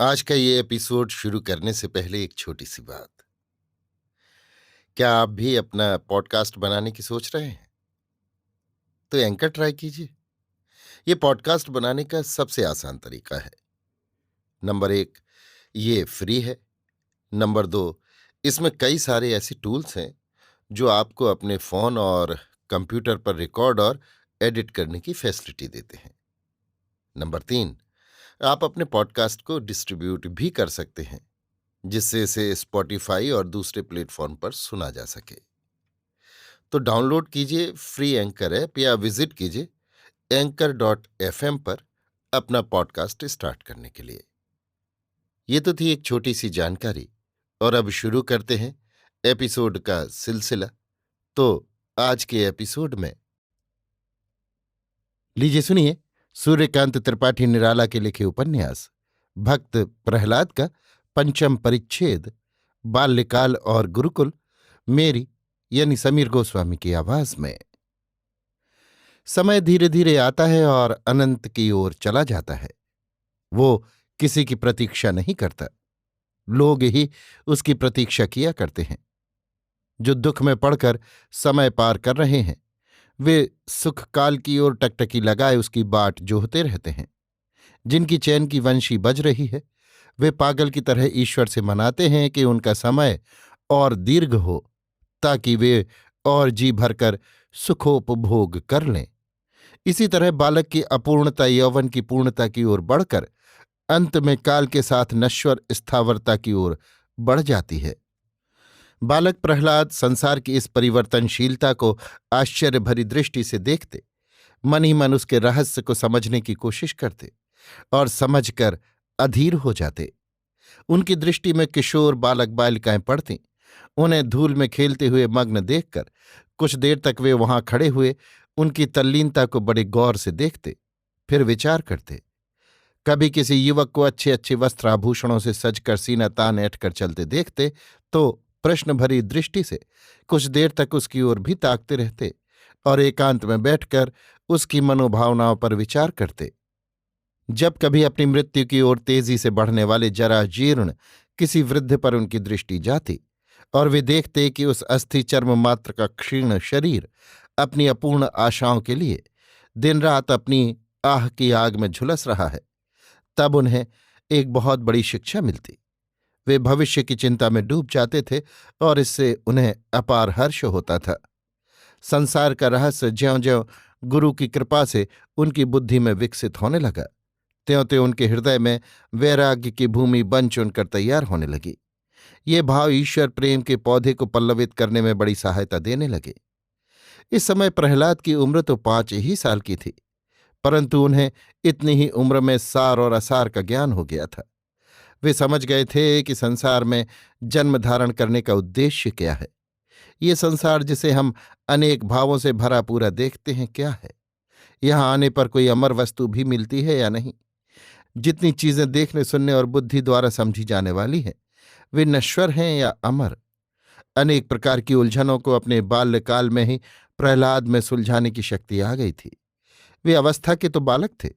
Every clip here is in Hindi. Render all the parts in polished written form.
आज का ये एपिसोड शुरू करने से पहले एक छोटी सी बात। क्या आप भी अपना पॉडकास्ट बनाने की सोच रहे हैं? तो एंकर ट्राई कीजिए। ये पॉडकास्ट बनाने का सबसे आसान तरीका है। नंबर 1, ये फ्री है। नंबर 2, इसमें कई सारे ऐसे टूल्स हैं जो आपको अपने फोन और कंप्यूटर पर रिकॉर्ड और एडिट करने की फैसिलिटी देते हैं। नंबर 3, आप अपने पॉडकास्ट को डिस्ट्रीब्यूट भी कर सकते हैं, जिससे इसे स्पॉटिफाई और दूसरे प्लेटफॉर्म पर सुना जा सके। तो डाउनलोड कीजिए फ्री एंकर ऐप या विजिट कीजिए anchor.fm पर अपना पॉडकास्ट स्टार्ट करने के लिए। ये तो थी एक छोटी सी जानकारी, और अब शुरू करते हैं एपिसोड का सिलसिला। तो आज के एपिसोड में लीजिए सुनिए सूर्यकांत त्रिपाठी निराला के लिखे उपन्यास भक्त प्रहलाद का पंचम परिच्छेद, बाल्यकाल और गुरुकुल, मेरी यानी समीर गोस्वामी की आवाज में। समय धीरे धीरे आता है और अनंत की ओर चला जाता है। वो किसी की प्रतीक्षा नहीं करता, लोग ही उसकी प्रतीक्षा किया करते हैं। जो दुख में पड़कर समय पार कर रहे हैं, वे सुख काल की ओर टकटकी लगाए उसकी बाट जोहते रहते हैं। जिनकी चैन की वंशी बज रही है, वे पागल की तरह ईश्वर से मनाते हैं कि उनका समय और दीर्घ हो, ताकि वे और जी भरकर सुखोपभोग कर लें। इसी तरह बालक की अपूर्णता यौवन की पूर्णता की ओर बढ़कर अंत में काल के साथ नश्वर स्थावरता की ओर बढ़ जाती है। बालक प्रहलाद संसार की इस परिवर्तनशीलता को आश्चर्य भरी दृष्टि से देखते, मन ही मन उसके रहस्य को समझने की कोशिश करते और समझकर अधीर हो जाते। उनकी दृष्टि में किशोर बालक बालिकाएं पड़तीं। उन्हें धूल में खेलते हुए मग्न देखकर कुछ देर तक वे वहां खड़े हुए उनकी तल्लीनता को बड़े गौर से देखते, फिर विचार करते। कभी किसी युवक को अच्छे अच्छे वस्त्र आभूषणों से सजकर सीना तान ऐंठकर चलते देखते तो प्रश्न भरी दृष्टि से कुछ देर तक उसकी ओर भी ताकते रहते और एकांत में बैठकर उसकी मनोभावनाओं पर विचार करते। जब कभी अपनी मृत्यु की ओर तेजी से बढ़ने वाले जरा जीर्ण किसी वृद्ध पर उनकी दृष्टि जाती और वे देखते कि उस अस्थि चर्म मात्र का क्षीण शरीर अपनी अपूर्ण आशाओं के लिए दिन रात अपनी आह की आग में झुलस रहा है, तब उन्हें एक बहुत बड़ी शिक्षा मिलती। वे भविष्य की चिंता में डूब जाते थे और इससे उन्हें अपार हर्ष होता था। संसार का रहस्य ज्यों-ज्यों गुरु की कृपा से उनकी बुद्धि में विकसित होने लगा, त्यों-त्यों उनके हृदय में वैराग्य की भूमि बन चुनकर तैयार होने लगी। ये भाव ईश्वर प्रेम के पौधे को पल्लवित करने में बड़ी सहायता देने लगे। इस समय प्रहलाद की उम्र तो 5 ही साल की थी, परंतु उन्हें इतनी ही उम्र में सार और असार का ज्ञान हो गया था। वे समझ गए थे कि संसार में जन्म धारण करने का उद्देश्य क्या है। ये संसार जिसे हम अनेक भावों से भरा पूरा देखते हैं, क्या है? यहाँ आने पर कोई अमर वस्तु भी मिलती है या नहीं? जितनी चीजें देखने सुनने और बुद्धि द्वारा समझी जाने वाली हैं, वे नश्वर हैं या अमर? अनेक प्रकार की उलझनों को अपने बाल्यकाल में ही प्रहलाद में सुलझाने की शक्ति आ गई थी। वे अवस्था के तो बालक थे,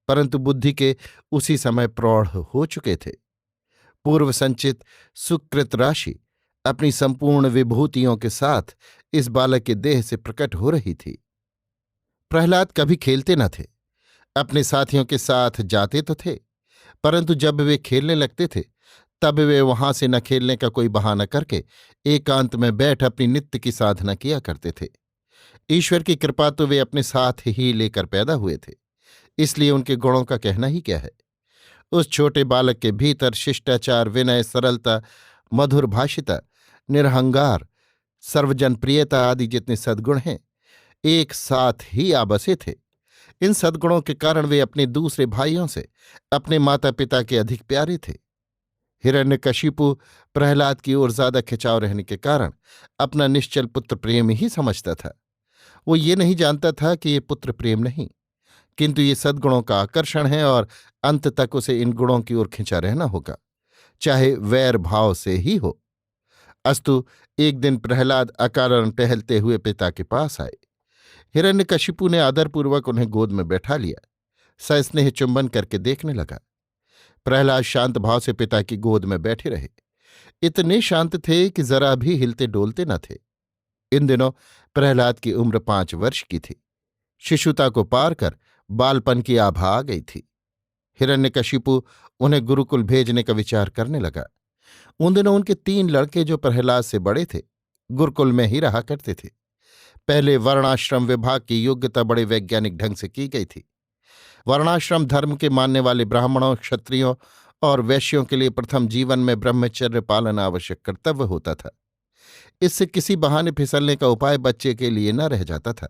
परंतु बुद्धि के उसी समय प्रौढ़ हो चुके थे। पूर्व संचित सुकृत राशि अपनी संपूर्ण विभूतियों के साथ इस बालक के देह से प्रकट हो रही थी। प्रहलाद कभी खेलते न थे, अपने साथियों के साथ जाते तो थे, परंतु जब वे खेलने लगते थे तब वे वहां से न खेलने का कोई बहाना करके एकांत में बैठ अपनी नित्य की साधना किया करते थे। ईश्वर की कृपा तो वे अपने साथ ही लेकर पैदा हुए थे, इसलिए उनके गुणों का कहना ही क्या है। उस छोटे बालक के भीतर शिष्टाचार, विनय, सरलता, मधुर भाषिता, निरहंगार, सर्वजन प्रियता आदि जितने सद्गुण हैं, एक साथ ही आ बसे थे। इन सद्गुणों के कारण वे अपने दूसरे भाइयों से अपने माता पिता के अधिक प्यारे थे। हिरण्यकशिपु प्रहलाद की ओर ज्यादा खिंचाव रहने के कारण अपना निश्चल पुत्र प्रेम ही समझता था। वो ये नहीं जानता था कि ये पुत्र प्रेम नहीं, किंतु ये सद्गुणों का आकर्षण है और अंत तक उसे इन गुणों की ओर खिंचा रहना होगा, चाहे वैर भाव से ही हो। अस्तु एक दिन प्रहलाद अकारण टहलते हुए पिता के पास आए। हिरण्यकशिपु ने आदरपूर्वक उन्हें गोद में बैठा लिया, सस्नेह चुंबन करके देखने लगा। प्रहलाद शांत भाव से पिता की गोद में बैठे रहे। इतने शांत थे कि जरा भी हिलते डोलते न थे। इन दिनों प्रहलाद की उम्र 5 वर्ष की थी। शिशुता को पार कर बालपन की आभा आ गई थी। हिरण्यकशिपु उन्हें गुरुकुल भेजने का विचार करने लगा। उन दिनों उनके 3 लड़के जो प्रहलाद से बड़े थे गुरुकुल में ही रहा करते थे। पहले वर्णाश्रम विभाग की योग्यता बड़े वैज्ञानिक ढंग से की गई थी। वर्णाश्रम धर्म के मानने वाले ब्राह्मणों, क्षत्रियों और वैश्यों के लिए प्रथम जीवन में ब्रह्मचर्य पालन आवश्यक कर्तव्य होता था। इससे किसी बहाने फिसलने का उपाय बच्चे के लिए न रह जाता था।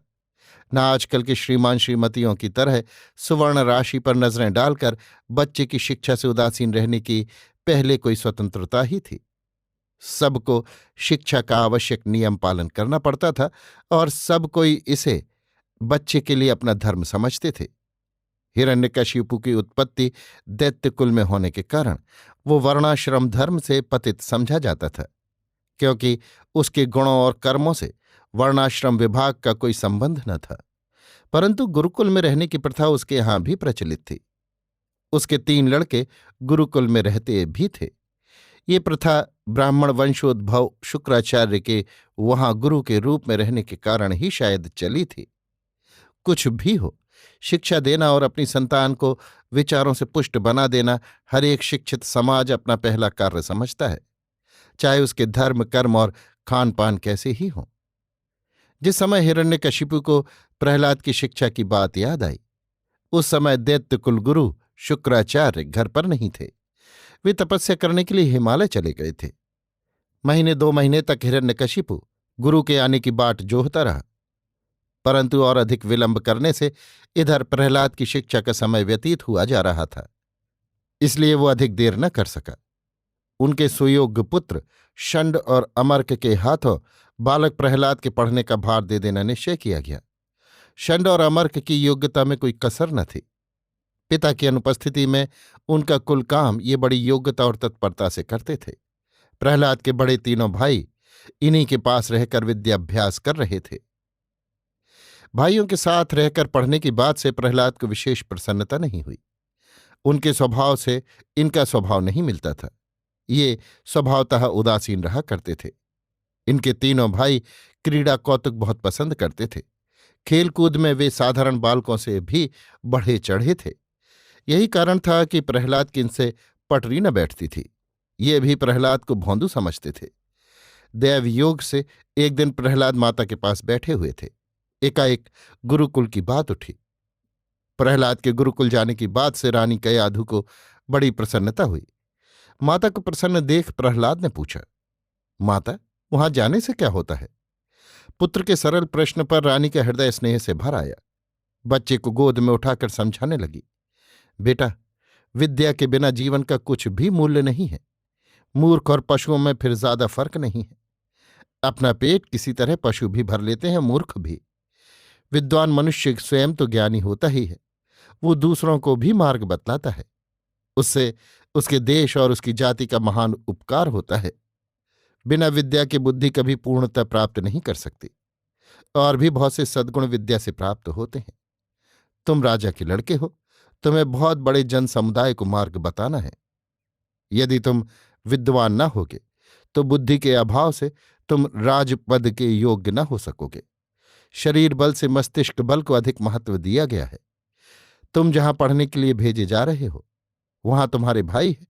न आजकल के श्रीमान श्रीमतियों की तरह सुवर्ण राशि पर नजरें डालकर बच्चे की शिक्षा से उदासीन रहने की पहले कोई स्वतंत्रता ही थी। सबको शिक्षा का आवश्यक नियम पालन करना पड़ता था और सब कोई इसे बच्चे के लिए अपना धर्म समझते थे। हिरण्यकशिपु की उत्पत्ति दैत्य कुल में होने के कारण वो वर्णाश्रम धर्म से पतित समझा जाता था, क्योंकि उसके गुणों और कर्मों से वर्णाश्रम विभाग का कोई संबंध न था। परंतु गुरुकुल में रहने की प्रथा उसके यहां भी प्रचलित थी। उसके 3 लड़के गुरुकुल में रहते भी थे। ये प्रथा ब्राह्मण वंशोद्भव शुक्राचार्य के वहां गुरु के रूप में रहने के कारण ही शायद चली थी। कुछ भी हो, शिक्षा देना और अपनी संतान को विचारों से पुष्ट बना देना हर एक शिक्षित समाज अपना पहला कार्य समझता है, चाहे उसके धर्म, कर्म और खान पान कैसे ही हों। जिस समय हिरण्यकशिपु को प्रहलाद की शिक्षा की बात याद आई, उस समय दैत्य कुलगुरु शुक्राचार्य घर पर नहीं थे। वे तपस्या करने के लिए हिमालय चले गए थे। 1-2 महीने तक हिरण्यकशिपु गुरु के आने की बाट जोहता रहा, परंतु और अधिक विलंब करने से इधर प्रहलाद की शिक्षा का समय व्यतीत हुआ जा रहा था, इसलिए वो अधिक देर न कर सका। उनके सुयोग्य पुत्र शंड और अमर्क के हाथों बालक प्रहलाद के पढ़ने का भार दे देना निश्चय किया गया। शंड और अमर्क की योग्यता में कोई कसर न थी। पिता की अनुपस्थिति में उनका कुल काम ये बड़ी योग्यता और तत्परता से करते थे। प्रहलाद के बड़े 3 भाई इन्हीं के पास रहकर विद्याभ्यास कर रहे थे। भाइयों के साथ रहकर पढ़ने की बात से प्रहलाद को विशेष प्रसन्नता नहीं हुई। उनके स्वभाव से इनका स्वभाव नहीं मिलता था। ये स्वभावतः उदासीन रहा करते थे। इनके 3 भाई क्रीड़ा कौतुक बहुत पसंद करते थे। खेलकूद में वे साधारण बालकों से भी बढ़े चढ़े थे। यही कारण था कि प्रहलाद की इनसे पटरी न बैठती थी। ये भी प्रहलाद को भोंदू समझते थे। दैव योग से एक दिन प्रहलाद माता के पास बैठे हुए थे। एकाएक गुरुकुल की बात उठी। प्रहलाद के गुरुकुल जाने की बात से रानी कयाधु को बड़ी प्रसन्नता हुई। माता को प्रसन्न देख प्रहलाद ने पूछा, माता, वहां जाने से क्या होता है? पुत्र के सरल प्रश्न पर रानी का हृदय स्नेह से भर आया। बच्चे को गोद में उठाकर समझाने लगी, बेटा, विद्या के बिना जीवन का कुछ भी मूल्य नहीं है। मूर्ख और पशुओं में फिर ज्यादा फर्क नहीं है। अपना पेट किसी तरह पशु भी भर लेते हैं, मूर्ख भी। विद्वान मनुष्य स्वयं तो ज्ञानी होता ही है, वो दूसरों को भी मार्ग बतलाता है। उससे उसके देश और उसकी जाति का महान उपकार होता है। बिना विद्या के बुद्धि कभी पूर्णता प्राप्त नहीं कर सकती, और भी बहुत से सद्गुण विद्या से प्राप्त होते हैं। तुम राजा के लड़के हो, तुम्हें बहुत बड़े जन समुदाय को मार्ग बताना है। यदि तुम विद्वान न होगे तो बुद्धि के अभाव से तुम राजपद के योग्य न हो सकोगे। शरीर बल से मस्तिष्क बल को अधिक महत्व दिया गया है। तुम जहां पढ़ने के लिए भेजे जा रहे हो वहां तुम्हारे भाई हैं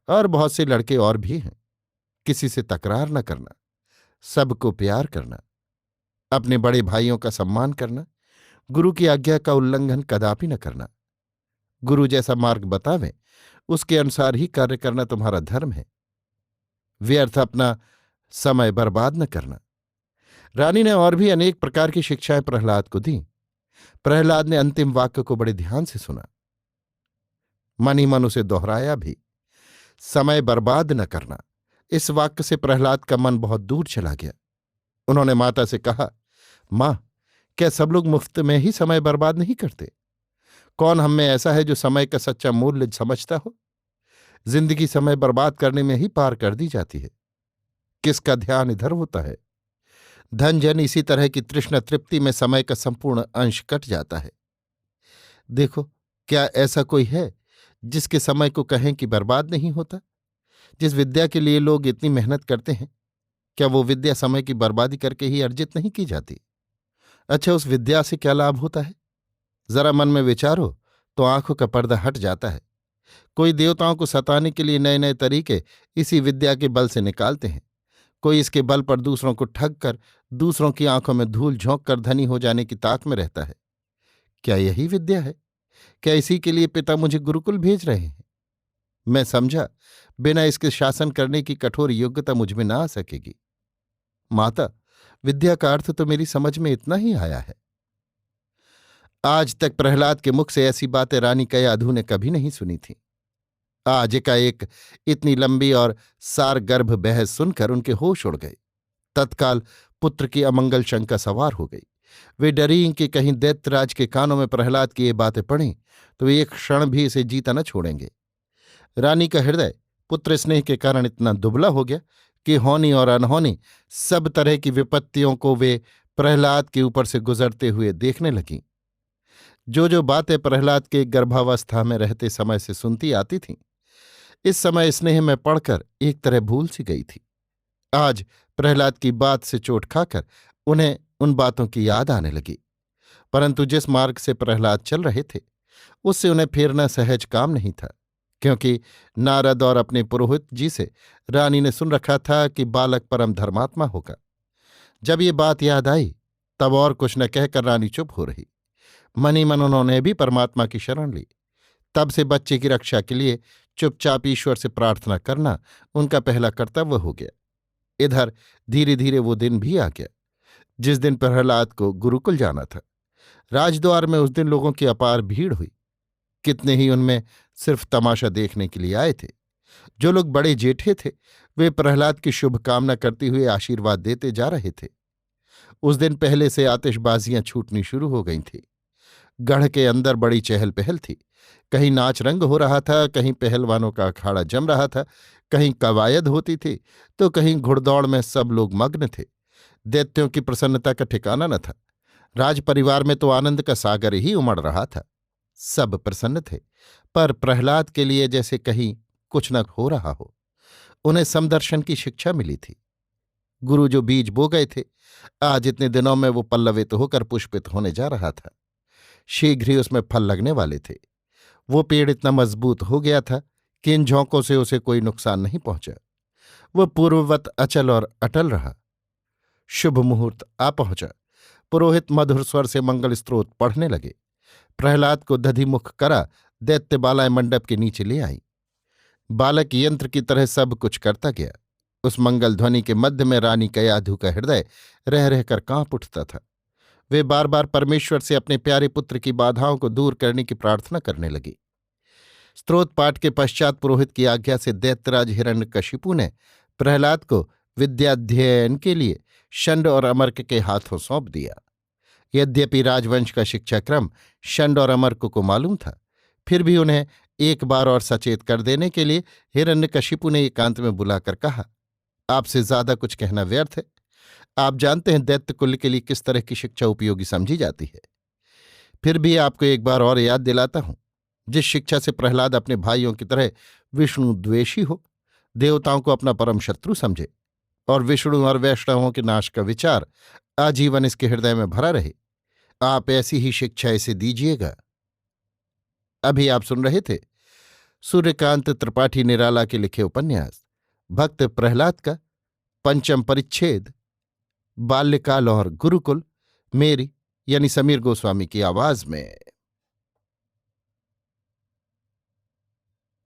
और बहुत से लड़के और भी हैं। किसी से तकरार न करना, सबको प्यार करना, अपने बड़े भाइयों का सम्मान करना, गुरु की आज्ञा का उल्लंघन कदापि न करना। गुरु जैसा मार्ग बतावें उसके अनुसार ही कार्य करना तुम्हारा धर्म है। व्यर्थ अपना समय बर्बाद न करना। रानी ने और भी अनेक प्रकार की शिक्षाएं प्रहलाद को दी। प्रहलाद ने अंतिम वाक्य को बड़े ध्यान से सुना, मन ही मन उसे दोहराया भी। समय बर्बाद न करना, इस वाक्य से प्रहलाद का मन बहुत दूर चला गया। उन्होंने माता से कहा, मां, क्या सब लोग मुफ्त में ही समय बर्बाद नहीं करते? कौन हम में ऐसा है जो समय का सच्चा मूल्य समझता हो? जिंदगी समय बर्बाद करने में ही पार कर दी जाती है। किसका ध्यान इधर होता है? धन जन इसी तरह की तृष्णा तृप्ति में समय का संपूर्ण अंश कट जाता है। देखो, क्या ऐसा कोई है जिसके समय को कहें कि बर्बाद नहीं होता। जिस विद्या के लिए लोग इतनी मेहनत करते हैं, क्या वो विद्या समय की बर्बादी करके ही अर्जित नहीं की जाती? अच्छा, उस विद्या से क्या लाभ होता है? जरा मन में विचारो तो आंखों का पर्दा हट जाता है। कोई देवताओं को सताने के लिए नए नए तरीके इसी विद्या के बल से निकालते हैं। कोई इसके बल पर दूसरों को ठग कर दूसरों की आंखों में धूल झोंक कर धनी हो जाने की ताक में रहता है। क्या यही विद्या है? क्या इसी के लिए पिता मुझे गुरुकुल भेज रहे हैं? मैं समझा, बिना इसके शासन करने की कठोर योग्यता मुझ में ना आ सकेगी। माता, विद्या का अर्थ तो मेरी समझ में इतना ही आया है। आज तक प्रहलाद के मुख से ऐसी बातें रानी कयाधु ने कभी नहीं सुनी थी। आज एकाएक इतनी लंबी और सारगर्भ बहस सुनकर उनके होश उड़ गए। तत्काल पुत्र की अमंगल शंका सवार हो गई। वे डरी कि कहीं दैत्यराज के कानों में प्रहलाद की ये बातें पड़ें तो वे एक क्षण भी इसे जीता न छोड़ेंगे। रानी का हृदय पुत्र स्नेह के कारण इतना दुबला हो गया कि होनी और अनहोनी सब तरह की विपत्तियों को वे प्रहलाद के ऊपर से गुजरते हुए देखने लगीं। जो बातें प्रहलाद के गर्भावस्था में रहते समय से सुनती आती थीं, इस समय स्नेह में पड़कर एक तरह भूल सी गई थी। आज प्रहलाद की बात से चोट खाकर उन्हें उन बातों की याद आने लगी। परंतु जिस मार्ग से प्रहलाद चल रहे थे उससे उन्हें फेरना सहज काम नहीं था, क्योंकि नारद और अपने पुरोहित जी से रानी ने सुन रखा था कि बालक परम धर्मात्मा होगा। जब ये बात याद आई तब और कुछ न कहकर रानी चुप हो रही। मन ही मन उन्होंने भी परमात्मा की शरण ली। तब से बच्चे की रक्षा के लिए चुपचाप ईश्वर से प्रार्थना करना उनका पहला कर्तव्य हो गया। इधर धीरे धीरे वो दिन भी आ गया जिस दिन प्रहलाद को गुरुकुल जाना था। राजद्वार में उस दिन लोगों की अपार भीड़ हुई। कितने ही उनमें सिर्फ तमाशा देखने के लिए आए थे। जो लोग बड़े जेठे थे वे प्रहलाद की शुभकामना करते हुए आशीर्वाद देते जा रहे थे। उस दिन पहले से आतिशबाजियां छूटनी शुरू हो गई थीं। गढ़ के अंदर बड़ी चहल पहल थी। कहीं नाच रंग हो रहा था, कहीं पहलवानों का अखाड़ा जम रहा था, कहीं कवायद होती थी तो कहीं घुड़दौड़ में सब लोग मग्न थे। दैत्यों की प्रसन्नता का ठिकाना न था। राज परिवार में तो आनंद का सागर ही उमड़ रहा था। सब प्रसन्न थे, पर प्रहलाद के लिए जैसे कहीं कुछ न हो रहा हो। उन्हें समदर्शन की शिक्षा मिली थी। गुरु जो बीज बो गए थे, आज इतने दिनों में वो पल्लवित होकर पुष्पित होने जा रहा था। शीघ्र ही उसमें फल लगने वाले थे। वो पेड़ इतना मजबूत हो गया था कि इन झोंकों से उसे कोई नुकसान नहीं पहुंचा। वह पूर्ववत अचल और अटल रहा। शुभ मुहूर्त आ पहुंचा। पुरोहित मधुर स्वर से मंगल स्तोत्र पढ़ने लगे। प्रहलाद को दधिमुख करा दैत्य बालाएं मंडप के नीचे ले आई। बालक यंत्र की तरह सब कुछ करता गया। उस मंगल ध्वनि के मध्य में रानी कयाधु का हृदय रह रहकर कांप उठता था। वे बार बार परमेश्वर से अपने प्यारे पुत्र की बाधाओं को दूर करने की प्रार्थना करने लगी। स्तोत्र पाठ के पश्चात पुरोहित की आज्ञा से दैत्यराज हिरण्यकशिपु ने प्रहलाद को विद्याध्ययन के लिए षंड और अमर्क के हाथों सौंप दिया। यद्यपि राजवंश का शिक्षाक्रम षंड और अमर्क को मालूम था, फिर भी उन्हें एक बार और सचेत कर देने के लिए हिरण्यकशिपु ने एकांत में बुलाकर कहा, आपसे ज्यादा कुछ कहना व्यर्थ है। आप जानते हैं दैत्य कुल के लिए किस तरह की शिक्षा उपयोगी समझी जाती है। फिर भी आपको एक बार और याद दिलाता हूं, जिस शिक्षा से प्रहलाद अपने भाइयों की तरह विष्णु द्वेषी हो, देवताओं को अपना परम शत्रु समझे और विष्णु और वैष्णवों के नाश का विचार आजीवन इसके हृदय में भरा रहे, आप ऐसी ही शिक्षा इसे दीजिएगा। अभी आप सुन रहे थे सूर्यकांत त्रिपाठी निराला के लिखे उपन्यास भक्त प्रहलाद का 5वां परिच्छेद बाल्यकाल और गुरुकुल, मेरी यानी समीर गोस्वामी की आवाज में।